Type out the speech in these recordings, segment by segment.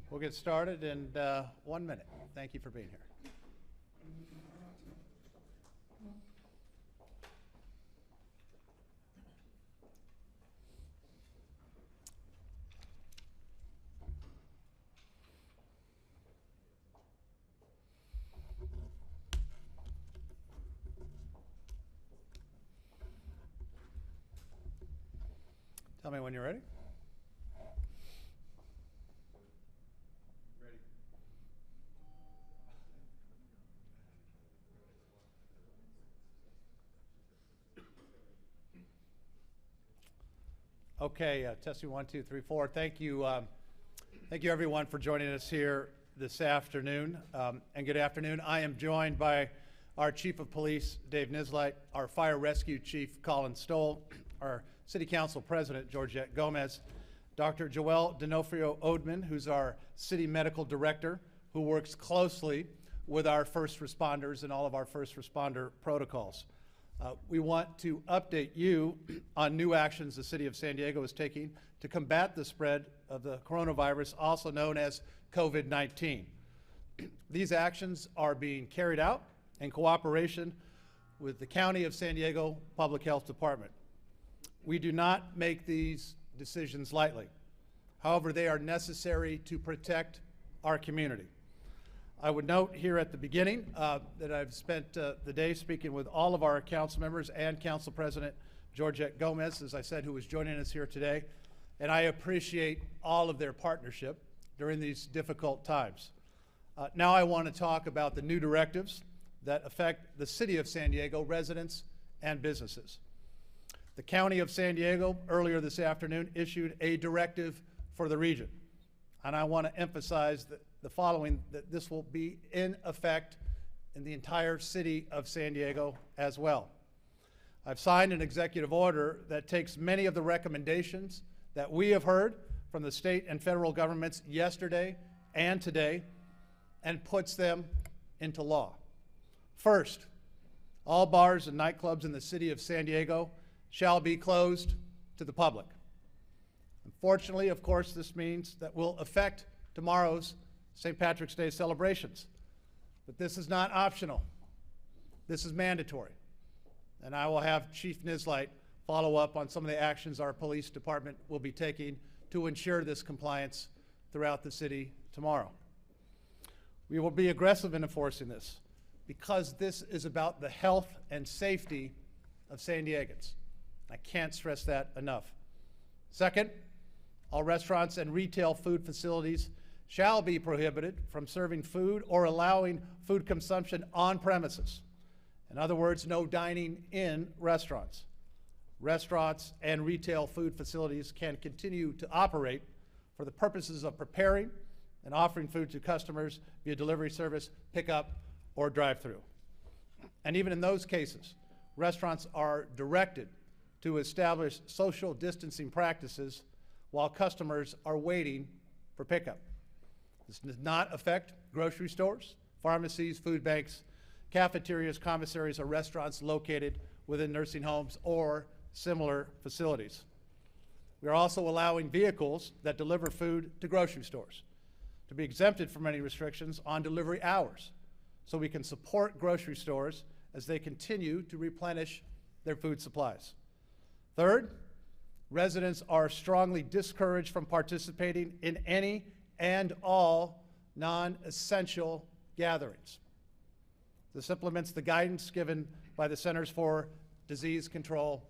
We'll get started in 1 minute. Thank you for being here. Tell me when you're ready. Okay, testing 1, 2, 3, 4. Thank you everyone for joining us here this afternoon. And good afternoon. I am joined by our Chief of Police, Dave Nislight, our Fire Rescue Chief, Colin Stoll, our City Council President, Georgette Gomez, Dr. Joelle D'Onofrio-Oldman, who's our City Medical Director, who works closely with our first responders and all of our first responder protocols. We want to update you on new actions the City of San Diego is taking to combat the spread of the coronavirus, also known as COVID-19. These actions are being carried out in cooperation with the County of San Diego Public Health Department. We do not make these decisions lightly. However, they are necessary to protect our community. I would note here at the beginning that I've spent the day speaking with all of our council members and Council President Georgette Gomez, as I said, who is joining us here today. And I appreciate all of their partnership during these difficult times. Now I want to talk about the new directives that affect the City of San Diego residents and businesses. The County of San Diego earlier this afternoon issued a directive for the region. And I want to emphasize that the following, that this will be in effect in the entire City of San Diego as well. I've signed an executive order that takes many of the recommendations that we have heard from the state and federal governments yesterday and today and puts them into law. First, all bars and nightclubs in the City of San Diego shall be closed to the public. Unfortunately, of course, this means that will affect tomorrow's St. Patrick's Day celebrations. But this is not optional. This is mandatory. And I will have Chief Nislight follow up on some of the actions our police department will be taking to ensure this compliance throughout the city tomorrow. We will be aggressive in enforcing this because this is about the health and safety of San Diegans. I can't stress that enough. Second, all restaurants and retail food facilities shall be prohibited from serving food or allowing food consumption on premises. In other words, no dining in restaurants. Restaurants and retail food facilities can continue to operate for the purposes of preparing and offering food to customers via delivery service, pickup, or drive-through. And even in those cases, restaurants are directed to establish social distancing practices while customers are waiting for pickup. This does not affect grocery stores, pharmacies, food banks, cafeterias, commissaries, or restaurants located within nursing homes or similar facilities. We are also allowing vehicles that deliver food to grocery stores to be exempted from any restrictions on delivery hours, so we can support grocery stores as they continue to replenish their food supplies. Third, residents are strongly discouraged from participating in any and all non-essential gatherings. This implements the guidance given by the Centers for Disease Control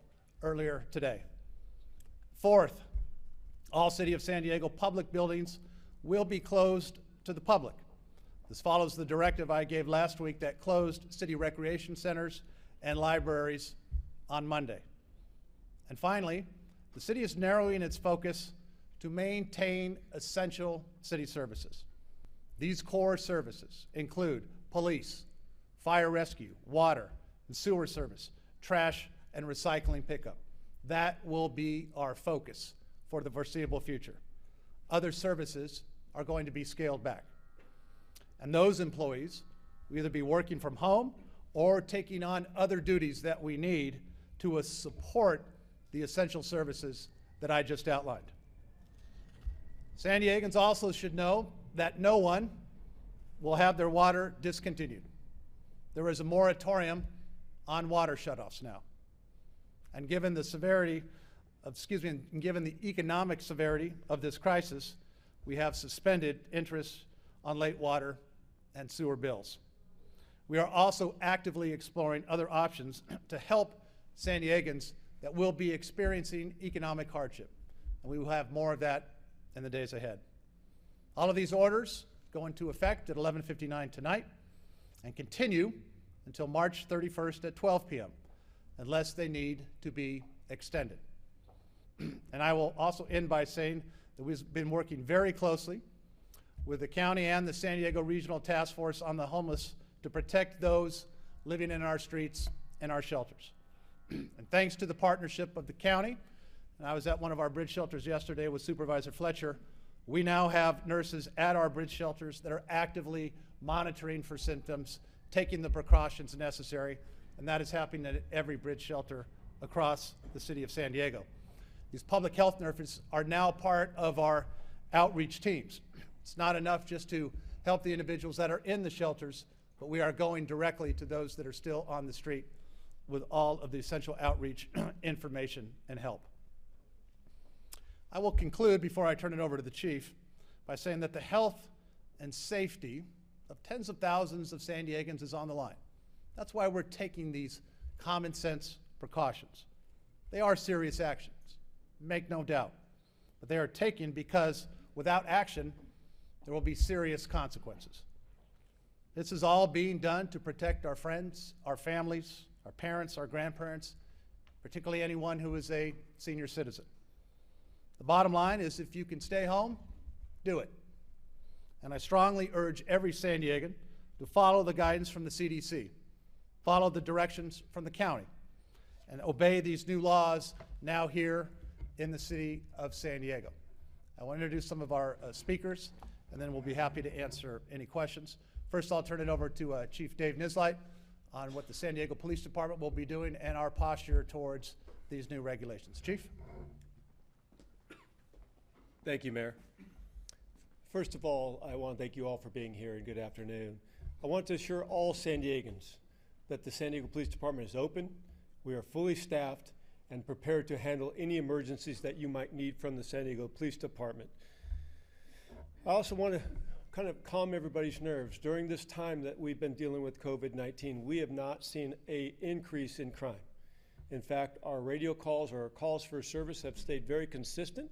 earlier today. Fourth, all City of San Diego public buildings will be closed to the public. This follows the directive I gave last week that closed city recreation centers and libraries on Monday. And finally, the city is narrowing its focus to maintain essential city services. These core services include police, fire rescue, water and sewer service, trash and recycling pickup. That will be our focus for the foreseeable future. Other services are going to be scaled back. And those employees will either be working from home or taking on other duties that we need to support the essential services that I just outlined. San Diegans also should know that no one will have their water discontinued. There is a moratorium on water shutoffs now. And given the severity of, given the economic severity of this crisis, we have suspended interest on late water and sewer bills. We are also actively exploring other options to help San Diegans that will be experiencing economic hardship. And we will have more of that in the days ahead. All of these orders go into effect at 11:59 tonight and continue until March 31st at 12 p.m. unless they need to be extended. And I will also end by saying that we've been working very closely with the county and the San Diego Regional Task Force on the homeless to protect those living in our streets and our shelters. And thanks to the partnership of the county, and I was at one of our bridge shelters yesterday with Supervisor Fletcher, we now have nurses at our bridge shelters that are actively monitoring for symptoms, taking the precautions necessary, and that is happening at every bridge shelter across the city of San Diego. These public health nurses are now part of our outreach teams. It's not enough just to help the individuals that are in the shelters, but we are going directly to those that are still on the street with all of the essential outreach information and help. I will conclude before I turn it over to the chief by saying that the health and safety of tens of thousands of San Diegans is on the line. That's why we're taking these common sense precautions. They are serious actions, make no doubt, but they are taken because without action, there will be serious consequences. This is all being done to protect our friends, our families, our parents, our grandparents, particularly anyone who is a senior citizen. The bottom line is if you can stay home, do it. And I strongly urge every San Diegan to follow the guidance from the CDC, follow the directions from the county, and obey these new laws now here in the city of San Diego. I want to introduce some of our speakers, and then we'll be happy to answer any questions. First, I'll turn it over to Chief Dave Nislight on what the San Diego Police Department will be doing and our posture towards these new regulations. Chief? Thank you, Mayor. First of all, I want to thank you all for being here and good afternoon. I want to assure all San Diegans that the San Diego Police Department is open, we are fully staffed, and prepared to handle any emergencies that you might need from the San Diego Police Department. I also want to kind of calm everybody's nerves. During this time that we've been dealing with COVID-19, we have not seen an increase in crime. In fact, our radio calls or our calls for service have stayed very consistent,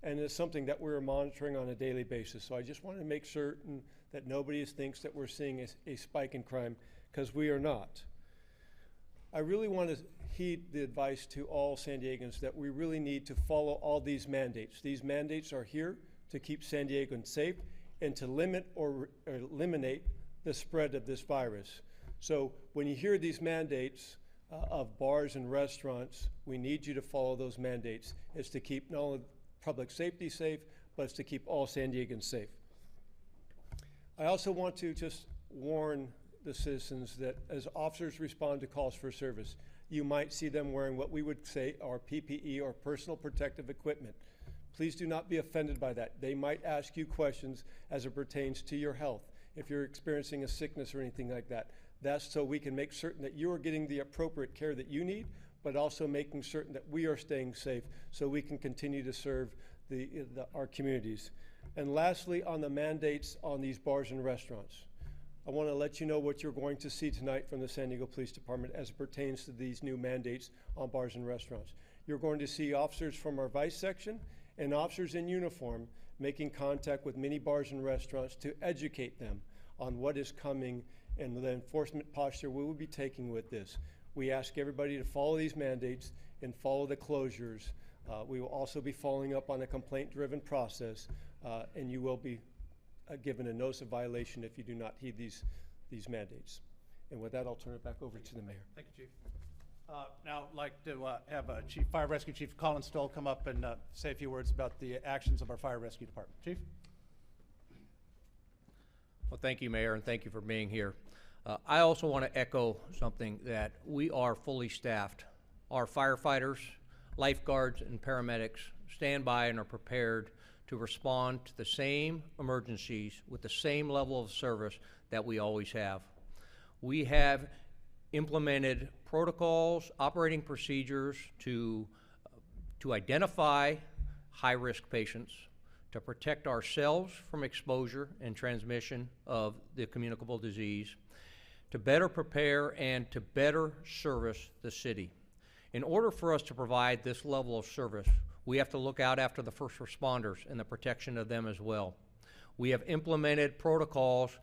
and it's something that we're monitoring on a daily basis. So I just want to make certain that nobody thinks that we're seeing a spike in crime, because we are not. I really want to heed the advice to all San Diegans that we really need to follow all these mandates. These mandates are here to keep San Diegans safe and to limit or eliminate the spread of this virus. So when you hear these mandates of bars and restaurants, we need you to follow those mandates. It's to keep not only public safety safe, but it's to keep all San Diegans safe. I also want to just warn the citizens that as officers respond to calls for service, you might see them wearing what we would say are PPE or personal protective equipment. Please do not be offended by that. They might ask you questions as it pertains to your health. If you're experiencing a sickness or anything like that, that's so we can make certain that you are getting the appropriate care that you need, but also making certain that we are staying safe so we can continue to serve our communities. And lastly, on the mandates on these bars and restaurants, I want to let you know what you're going to see tonight from the San Diego Police Department as it pertains to these new mandates on bars and restaurants. You're going to see officers from our vice section and officers in uniform making contact with many bars and restaurants to educate them on what is coming and the enforcement posture we will be taking with this. We ask everybody to follow these mandates and follow the closures. We will also be following up on a complaint-driven process, and you will be given a notice of violation if you do not heed these mandates. And with that, I'll turn it back over to the mayor. Thank you, Chief. Now I'd like to have Fire Rescue Chief Colin Stoll come up and say a few words about the actions of our Fire Rescue Department. Chief? Well, thank you, Mayor, and thank you for being here. I also want to echo something that we are fully staffed. Our firefighters, lifeguards, and paramedics stand by and are prepared to respond to the same emergencies with the same level of service that we always have. We have implemented protocols, operating procedures to identify high-risk patients, to protect ourselves from exposure and transmission of the communicable disease, to better prepare and to better service the city. In order for us to provide this level of service, we have to look out after the first responders and the protection of them as well. We have implemented protocols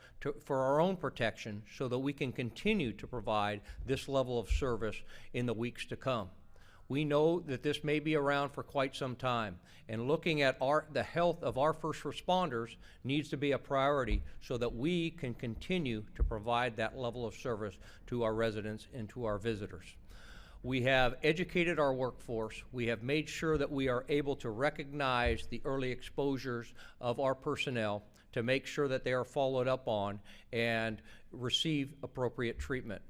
for our own protection so that we can continue to provide this level of service in the weeks to come. We know that this may be around for quite some time, and looking at the health of our first responders needs to be a priority so that we can continue to provide that level of service to our residents and to our visitors. We have educated our workforce. We have made sure that we are able to recognize the early exposures of our personnel to make sure that they are followed up on and receive appropriate treatment.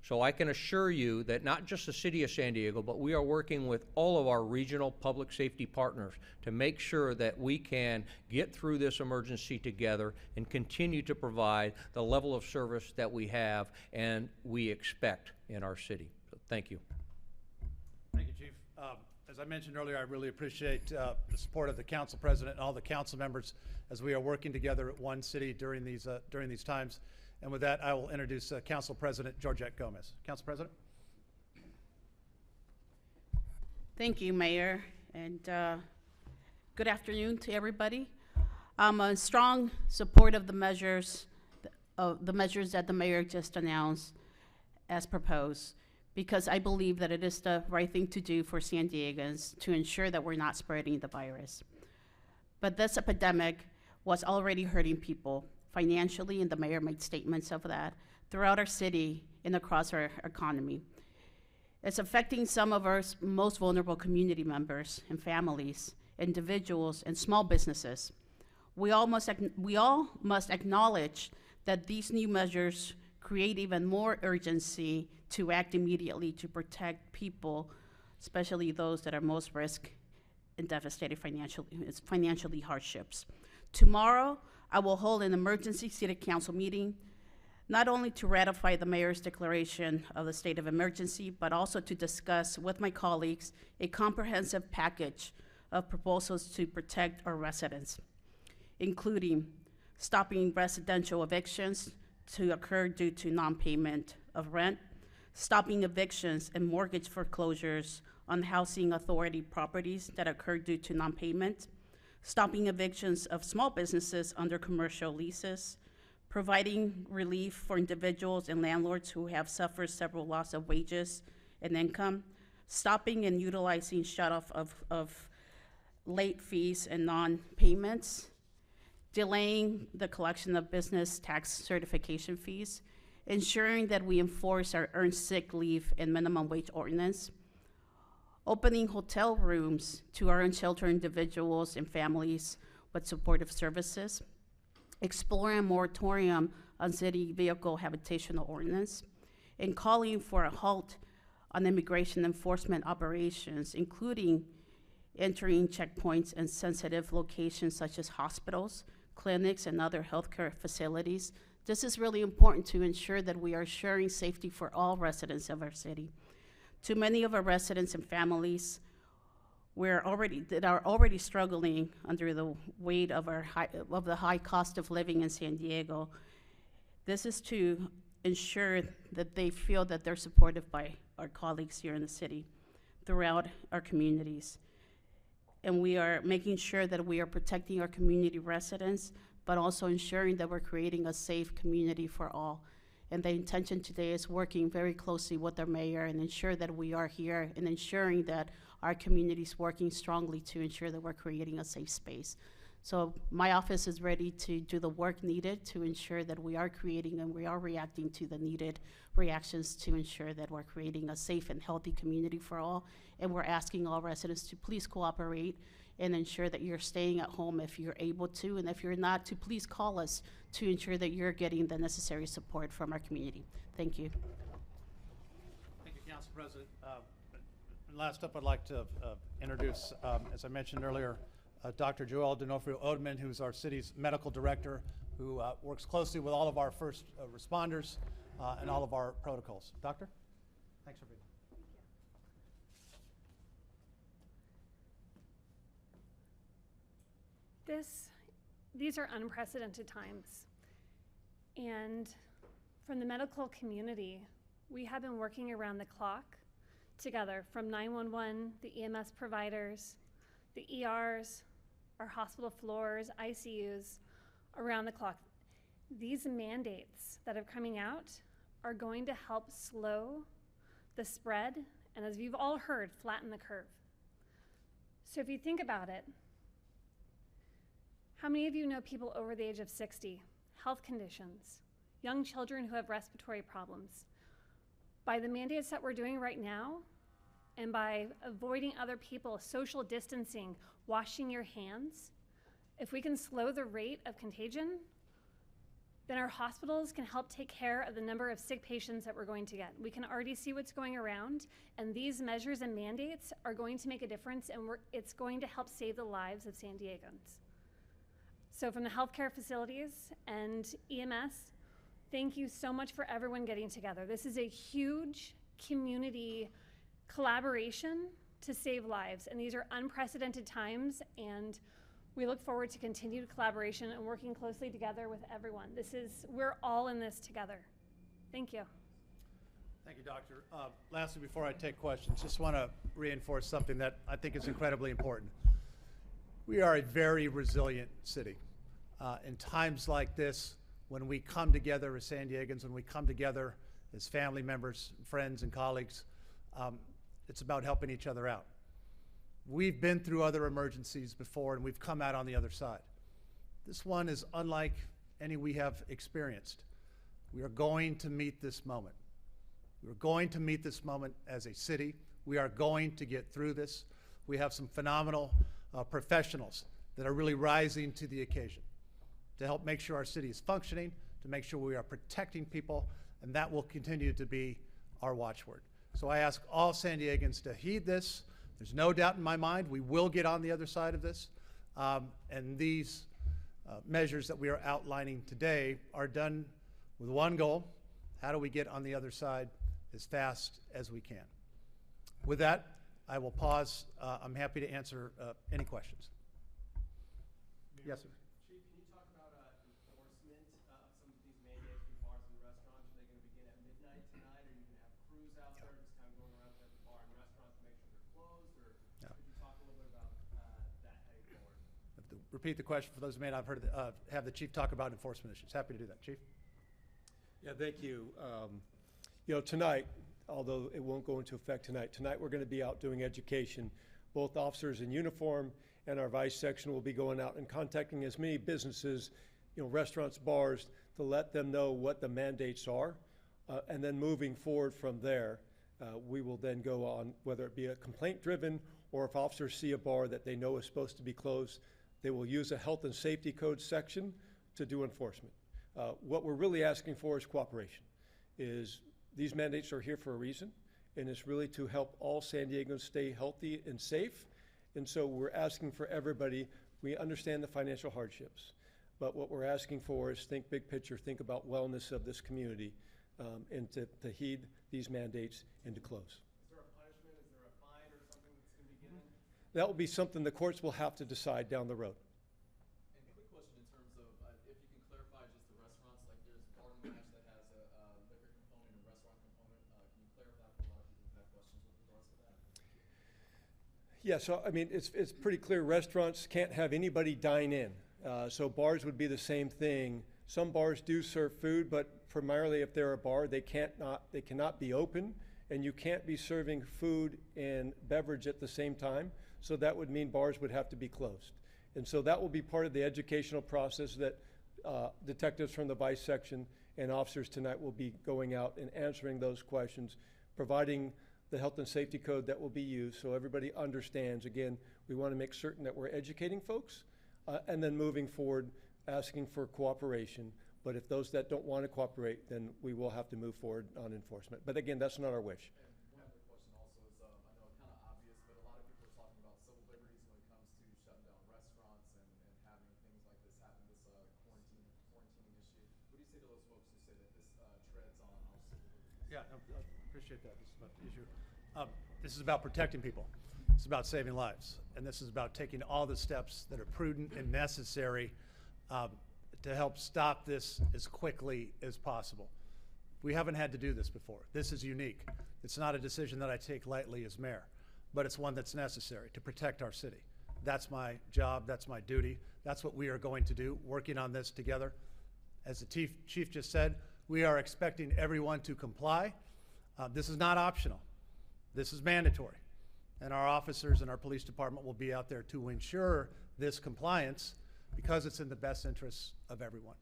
So I can assure you that not just the City of San Diego, but we are working with all of our regional public safety partners to make sure that we can get through this emergency together and continue to provide the level of service that we have and we expect in our city. So thank you. Thank you, Chief. As I mentioned earlier, I really appreciate the support of the council president and all the council members as we are working together at one city during these times. And with that, I will introduce Council President Georgette Gomez. Council President. Thank you, Mayor, and good afternoon to everybody. I'm in strong support of the measures that the Mayor just announced as proposed, because I believe that it is the right thing to do for San Diegans to ensure that we're not spreading the virus. But this epidemic was already hurting people financially, and the Mayor made statements of that, throughout our city and across our economy. It's affecting some of our most vulnerable community members and families, individuals, and small businesses. We all must acknowledge that these new measures create even more urgency to act immediately to protect people, especially those that are most risk and devastated financially hardships. Tomorrow, I will hold an emergency city council meeting, not only to ratify the mayor's declaration of the state of emergency, but also to discuss with my colleagues a comprehensive package of proposals to protect our residents, including stopping residential evictions to occur due to non-payment of rent, stopping evictions and mortgage foreclosures on housing authority properties that occur due to non-payment, stopping evictions of small businesses under commercial leases, providing relief for individuals and landlords who have suffered several loss of wages and income, stopping and utilizing shutoff of late fees and non-payments, delaying the collection of business tax certification fees, ensuring that we enforce our earned sick leave and minimum wage ordinance, opening hotel rooms to our unsheltered individuals and families with supportive services, exploring a moratorium on city vehicle habitational ordinance, and calling for a halt on immigration enforcement operations, including entering checkpoints in sensitive locations such as hospitals, clinics, and other healthcare facilities. This is really important to ensure that we are ensuring safety for all residents of our city. To many of our residents and families that are already struggling under the weight of the high cost of living in San Diego, this is to ensure that they feel that they're supported by our colleagues here in the city throughout our communities. And we are making sure that we are protecting our community residents, but also ensuring that we're creating a safe community for all. And the intention today is working very closely with our mayor and ensure that we are here and ensuring that our community is working strongly to ensure that we're creating a safe space. So my office is ready to do the work needed to ensure that we are creating and we are reacting to the needed reactions to ensure that we're creating a safe and healthy community for all. And we're asking all residents to please cooperate and ensure that you're staying at home if you're able to, and if you're not, to please call us to ensure that you're getting the necessary support from our community. Thank you. Thank you, Council President. Last up, I'd like to introduce, as I mentioned earlier, Dr. Joel D'Onofrio-Odeman, who's our city's medical director, who works closely with all of our first responders and all of our protocols. Doctor, thanks for being here. These are unprecedented times. And from the medical community, we have been working around the clock together, from 911, the EMS providers, the ERs, our hospital floors, ICUs, around the clock. These mandates that are coming out are going to help slow the spread, and as you've all heard, flatten the curve. So if you think about it, how many of you know people over the age of 60, health conditions, young children who have respiratory problems? By the mandates that we're doing right now, and by avoiding other people, social distancing, washing your hands, if we can slow the rate of contagion, then our hospitals can help take care of the number of sick patients that we're going to get. We can already see what's going around, and these measures and mandates are going to make a difference, and it's going to help save the lives of San Diegans. So from the healthcare facilities and EMS, thank you so much for everyone getting together. This is a huge community collaboration to save lives, and these are unprecedented times, and we look forward to continued collaboration and working closely together with everyone. We're all in this together. Thank you. Thank you, Doctor. Lastly, before I take questions, just want to reinforce something that I think is incredibly important. We are a very resilient city. In times like this, when we come together as San Diegans, when we come together as family members, friends, and colleagues, it's about helping each other out. We've been through other emergencies before, and we've come out on the other side. This one is unlike any we have experienced. We are going to meet this moment. We are going to meet this moment as a city. We are going to get through this. We have some phenomenal professionals that are really rising to the occasion to help make sure our city is functioning, to make sure we are protecting people, and that will continue to be our watchword. So I ask all San Diegans to heed this. There's no doubt in my mind we will get on the other side of this, and these measures that we are outlining today are done with one goal: how do we get on the other side as fast as we can? With that, I will pause. I'm happy to answer any questions. Yes, sir. Chief, can you talk about enforcement of some of these mandates from bars and restaurants? Are they going to begin at midnight tonight, or are you going to have crews out there just kind of going around to every bar and restaurant to make sure they're closed? Or could you talk a little bit about that heading forward? Repeat the question for those who may not have heard. Have the chief talk about enforcement issues. Happy to do that, Chief. Yeah, thank you. Tonight, although it won't go into effect tonight we're going to be out doing education. Both officers in uniform and our vice section will be going out and contacting as many businesses, restaurants, bars, to let them know what the mandates are. And then moving forward from there, we will then go on, whether it be a complaint-driven or if officers see a bar that they know is supposed to be closed, they will use a health and safety code section to do enforcement. What we're really asking for is cooperation. These mandates are here for a reason, and it's really to help all San Diegans stay healthy and safe. And so we're asking for everybody. We understand the financial hardships, but what we're asking for is think big picture, think about wellness of this community, and to heed these mandates and to close. Is there a punishment? Is there a fine or something that's going to be given? That will be something the courts will have to decide down the road. And quick question in terms of if you can clarify just the restaurants, like there's Bar and Mash that has a liquor component and restaurant component. Can you clarify for a lot of people who've had questions with regards to that? Yeah, so I mean, it's pretty clear restaurants can't have anybody dine in. So bars would be the same thing. Some bars do serve food, but primarily if they're a bar, they cannot be open, and you can't be serving food and beverage at the same time. So that would mean bars would have to be closed. And so that will be part of the educational process that detectives from the vice section and officers tonight will be going out and answering those questions, providing the health and safety code that will be used so everybody understands. Again, we want to make certain that we're educating folks and then moving forward, asking for cooperation. But if those that don't want to cooperate, then we will have to move forward on enforcement. But again, that's not our wish. And one other question also is, I know it's kind of obvious, but a lot of people are talking about civil liberties when it comes to shutting down restaurants. say to those folks who say that this treads on civil liberties? Yeah, no, I appreciate that. This is about the issue. This is about protecting people. It's about saving lives. And this is about taking all the steps that are prudent and necessary to help stop this as quickly as possible. We haven't had to do this before. This is unique. It's not a decision that I take lightly as mayor, but it's one that's necessary to protect our city. That's my job. That's my duty. That's what we are going to do, working on this together. As the chief just said, we are expecting everyone to comply. This is not optional. This is mandatory. And our officers and our police department will be out there to ensure this compliance because it's in the best interests of everyone.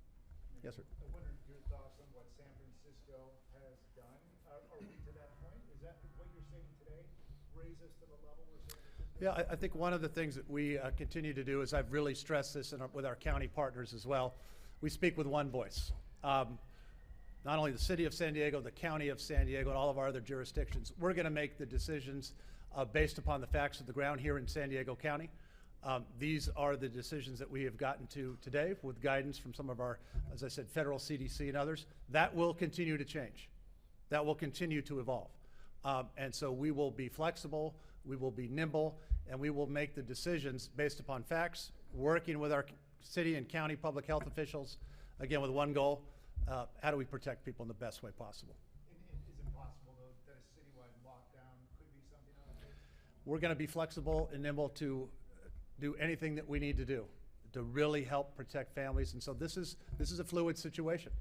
Yes, sir. I wondered your thoughts on what San Francisco has done. Are we to that point? Is that what you're saying today? Raise us to the level where San Francisco? Yeah, I think one of the things that we continue to do is I've really stressed this with our county partners as well. We speak with one voice. Not only the city of San Diego, the county of San Diego, and all of our other jurisdictions. We're going to make the decisions based upon the facts of the ground here in San Diego County. These are the decisions that we have gotten to today with guidance from some of our, as I said, federal CDC and others. That will continue to change. That will continue to evolve. And so we will be flexible, we will be nimble, and we will make the decisions based upon facts, working with our city and county public health officials, again, with one goal: how do we protect people in the best way possible? Is it possible, though, that a citywide lockdown could be something on the table? We're going to be flexible and nimble to do anything that we need to do to really help protect families. And so this is a fluid situation.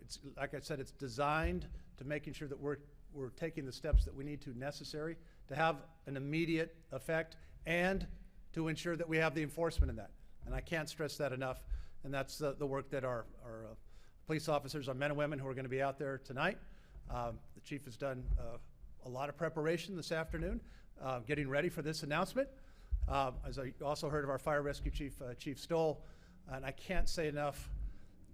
It's, like I said, it's designed to making sure that we're taking the steps that we need to necessary to have an immediate effect and to ensure that we have the enforcement in that. And I can't stress that enough. And that's the work that our police officers, our men and women who are going to be out there tonight. The chief has done a lot of preparation this afternoon, getting ready for this announcement. As I also heard of our fire rescue chief, Chief Stoll, and I can't say enough,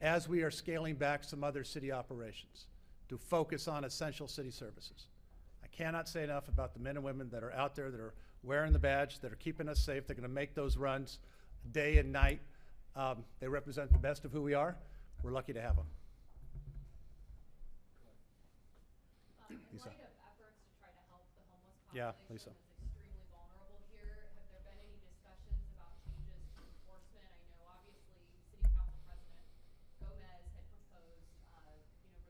as we are scaling back some other city operations to focus on essential city services. I cannot say enough about the men and women that are out there, that are wearing the badge, that are keeping us safe. They're going to make those runs day and night. They represent the best of who we are. We're lucky to have them. In Lisa. light of efforts to try to help the homeless Yeah, population Lisa. that's extremely vulnerable here, have there been any discussions about changes to enforcement? I know obviously City Council President Gomez had proposed,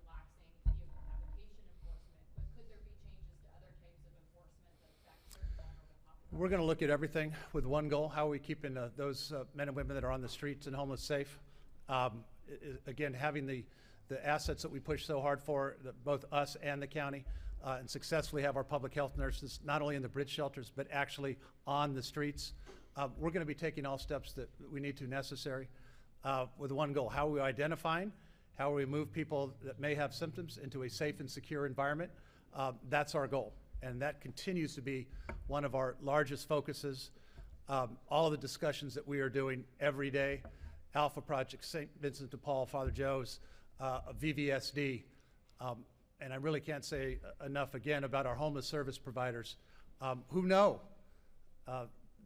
relaxing vehicle habitation enforcement, but could there be changes to other types of enforcement that affect certain vulnerable populations? We're going to look at everything with one goal: how are we keeping those men and women that are on the streets and homeless safe? Again, having the assets that we push so hard for, both us and the county, and successfully have our public health nurses not only in the bridge shelters but actually on the streets. We're going to be taking all steps that we need to necessary with one goal: how are we identifying, how are we move people that may have symptoms into a safe and secure environment. That's our goal, and that continues to be one of our largest focuses. All of the discussions that we are doing every day, Alpha Project, St. Vincent de Paul, Father Joe's, VVSD, and I really can't say enough again about our homeless service providers who know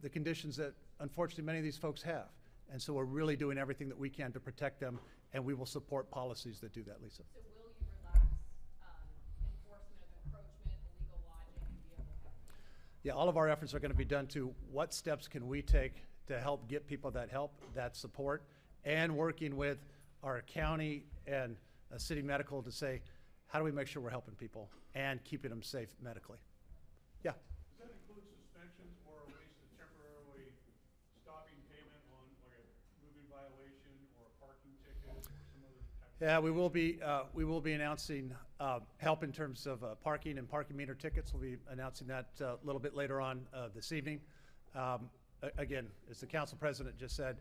the conditions that unfortunately many of these folks have. And so we're really doing everything that we can to protect them, and we will support policies that do that, Lisa. So will you relax enforcement of encroachment, illegal lodging, and vehicle habitation? Yeah, all of our efforts are going to be done to what steps can we take to help get people that help, that support, and working with our county and city medical to say, how do we make sure we're helping people and keeping them safe medically? Yeah. Does that include suspensions or at least a temporarily stopping payment on like a moving violation or a parking ticket or some other type of? Yeah, we will be announcing help in terms of parking and parking meter tickets. We'll be announcing that a little bit later on this evening. Again, as the council president just said,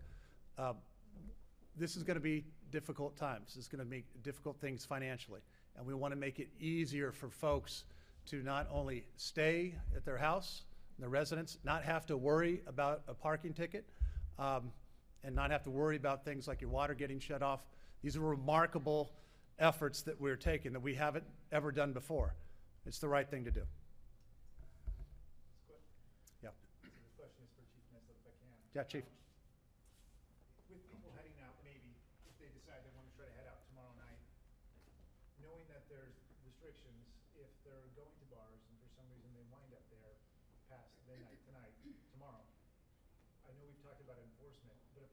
this is going to be difficult times. It's going to make difficult things financially. And we want to make it easier for folks to not only stay at their house, their residence, not have to worry about a parking ticket, and not have to worry about things like your water getting shut off. These are remarkable efforts that we're taking that we haven't ever done before. It's the right thing to do. Yeah. So this question is for Chief Nislett, if I can. Yeah, Chief. With people heading out, maybe if they decide they want to try to head out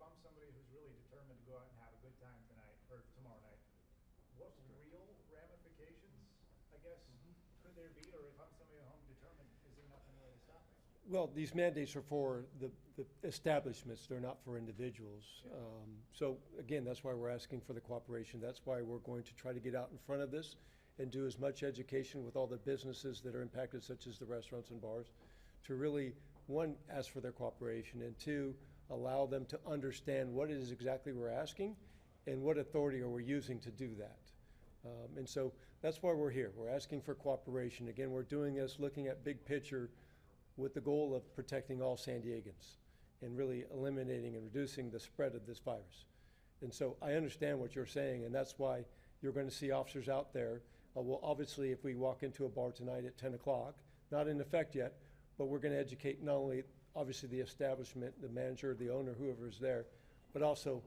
I'm somebody who's really determined to go out and have a good time tonight, or tomorrow night, what real ramifications, I guess, could there be? Or if I'm somebody at home determined, is there nothing really to stop me? Well, these mandates are for the establishments, they're not for individuals. So again, that's why we're asking for the cooperation. That's why we're going to try to get out in front of this and do as much education with all the businesses that are impacted, such as the restaurants and bars, to really, one, ask for their cooperation, and two, allow them to understand what it is exactly we're asking and what authority are we using to do that. And so that's why we're here. We're asking for cooperation. Again, we're doing this looking at big picture with the goal of protecting all San Diegans and really eliminating and reducing the spread of this virus. And so I understand what you're saying, and that's why you're going to see officers out there. Well, obviously, if we walk into a bar tonight at 10 o'clock, not in effect yet, but we're going to educate not only, obviously, the establishment, the manager, the owner, whoever is there, but also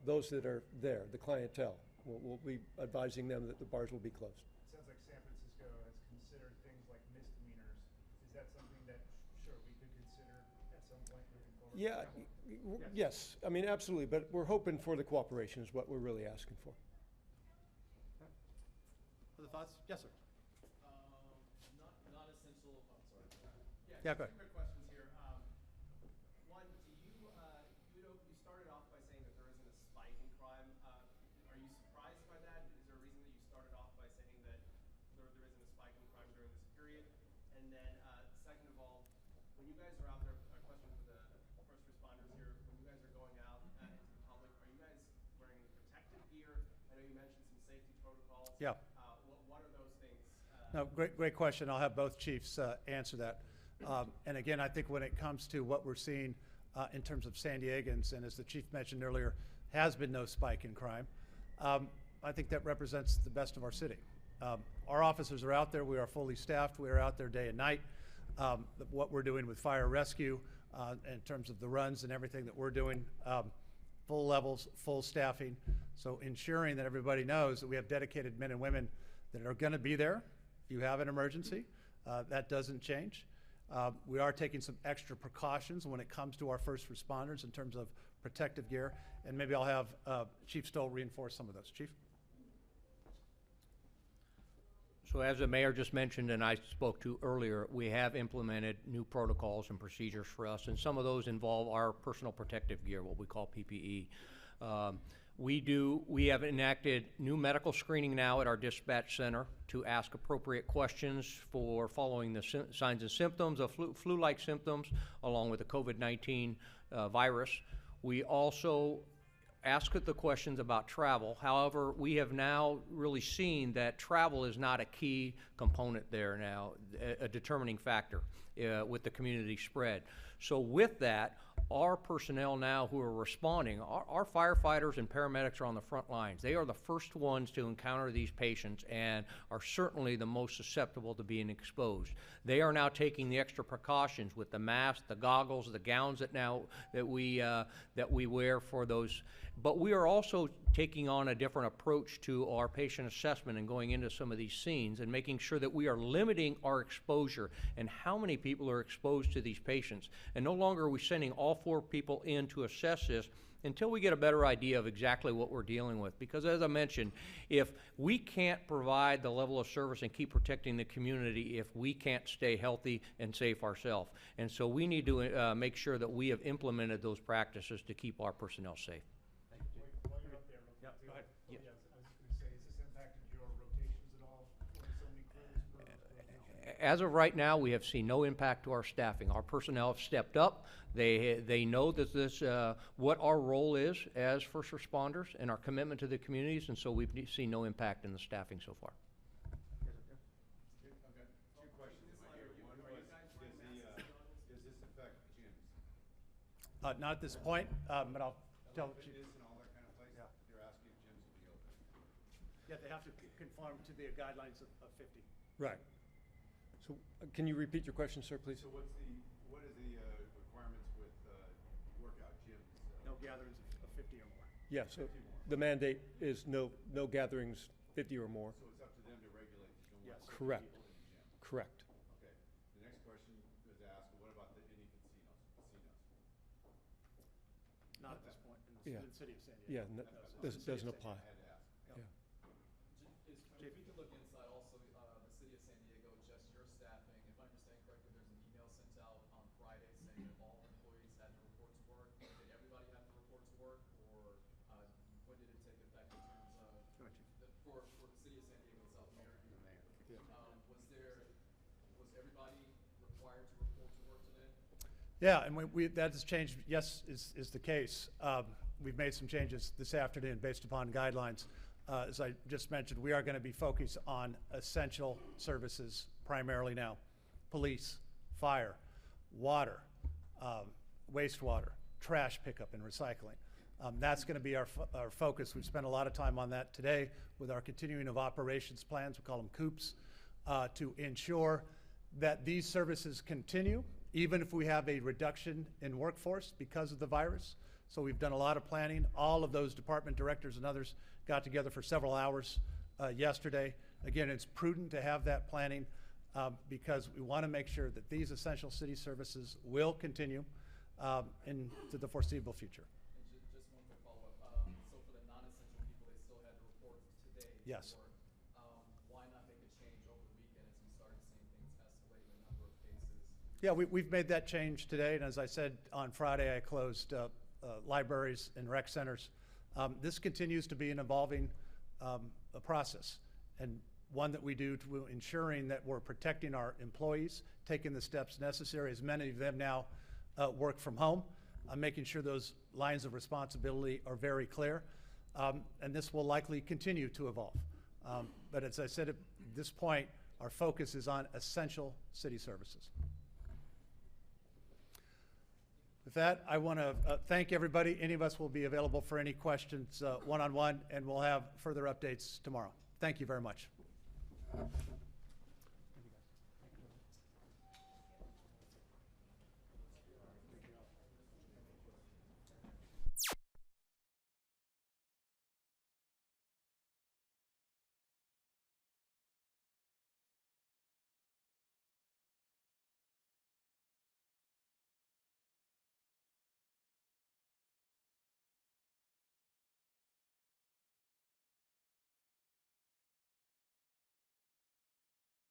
those that are there, the clientele. We'll be advising them that the bars will be closed. It sounds like San Francisco has considered things like misdemeanors. Is that something that, sure, we could consider at some point moving forward? Yeah, yes, I mean, absolutely, but we're hoping for the cooperation is what we're really asking for. Other thoughts? Yes, sir. Not essential, oh, sorry. Yeah, go ahead. Two quick questions here. One, you started off by saying that there isn't a spike in crime. Are you surprised by that? Is there a reason that you started off by saying that there isn't a spike in crime during this period? And then, second of all, when you guys are out there, a question for the first responders here, when you guys are going out into the public, are you guys wearing protective gear? I know you mentioned some safety protocols. Yeah. What are those things? No, great question. I'll have both chiefs answer that. And again, I think when it comes to what we're seeing in terms of San Diegans, and as the chief mentioned earlier, has been no spike in crime. I think that represents the best of our city. Our officers are out there. We are fully staffed. We are out there day and night. What we're doing with fire rescue in terms of the runs and everything that we're doing, full levels, full staffing. So ensuring that everybody knows that we have dedicated men and women that are going to be there if you have an emergency. That doesn't change. We are taking some extra precautions when it comes to our first responders in terms of protective gear, and maybe I'll have Chief Stoll reinforce some of those. Chief? So as the mayor just mentioned and I spoke to earlier, we have implemented new protocols and procedures for us, and some of those involve our personal protective gear, what we call PPE. We have enacted new medical screening now at our dispatch center to ask appropriate questions for following the signs and symptoms of flu-like symptoms along with the COVID-19 virus. We also ask the questions about travel. However, we have now really seen that travel is not a key component there now, a determining factor with the community spread. So with that, our personnel now who are responding, our firefighters and paramedics are on the front lines. They are the first ones to encounter these patients and are certainly the most susceptible to being exposed. They are now taking the extra precautions with the masks, the goggles, the gowns that we wear for those. But we are also taking on a different approach to our patient assessment and going into some of these scenes and making sure that we are limiting our exposure and how many people are exposed to these patients. And no longer are we sending all 4 people in to assess this until we get a better idea of exactly what we're dealing with. Because as I mentioned, if we can't provide the level of service and keep protecting the community if we can't stay healthy and safe ourselves. And so we need to make sure that we have implemented those practices to keep our personnel safe. While you're up there, real quick, Go ahead. too. Yeah, I was just going to say, has this impacted your rotations at all? Pulling so many crews per rotation? As of right now, we have seen no impact to our staffing. Our personnel have stepped up. They know that what our role is as first responders and our commitment to the communities, and so we've seen no impact in the staffing so far. Okay, 2 questions. One was, does this affect gyms? Not at this point, but I'll tell the chief. Fitness and all that kind of place? Yeah. They're asking if gyms will be open. Yeah, they have to conform to the guidelines of 50. Right. So can you repeat your question, sir, please? So what is the requirements with workout gyms? No gatherings of 50 or more. Yeah, so the mandate is no gatherings 50 or more. So it's up to them to regulate. You don't want Yes. 50 Correct. people in the gym. Correct. Okay. The next question was asked, what about any casinos? Not at this point. Yeah. in the city of San Yeah, Diego. doesn't apply. I had to ask. Yeah. If we could look inside also, the city of San Diego, just your staffing, if I understand correctly, there's an email sent out on Friday saying that all employees had to report to work. Did everybody have to report to work, or when did it take effect in terms of, for the city of San Diego itself, Mayor? Was everybody required to report to work today? Yeah, and that has changed, yes, is the case. We've made some changes this afternoon based upon guidelines. As I just mentioned, we are going to be focused on essential services primarily now. Police, fire, water, wastewater, trash pickup and recycling. That's going to be our focus. We've spent a lot of time on that today with our continuing of operations plans, we call them COOPs, to ensure that these services continue, even if we have a reduction in workforce because of the virus. So we've done a lot of planning. All of those department directors and others got together for several hours yesterday. Again, it's prudent to have that planning because we want to make sure that these essential city services will continue into the foreseeable future. And just one quick follow-up. So for the non-essential people, they still had to report today to Yes. work. Why not make a change over the weekend as we started seeing things escalate in a number of cases? Yeah, we've made that change today, and as I said, on Friday, I closed libraries and rec centers. This continues to be an evolving a process, and one that we do to ensuring that we're protecting our employees, taking the steps necessary, as many of them now work from home, making sure those lines of responsibility are very clear, and this will likely continue to evolve. But as I said, at this point, our focus is on essential city services. With that, I want to thank everybody. Any of us will be available for any questions one-on-one, and we'll have further updates tomorrow. Thank you very much.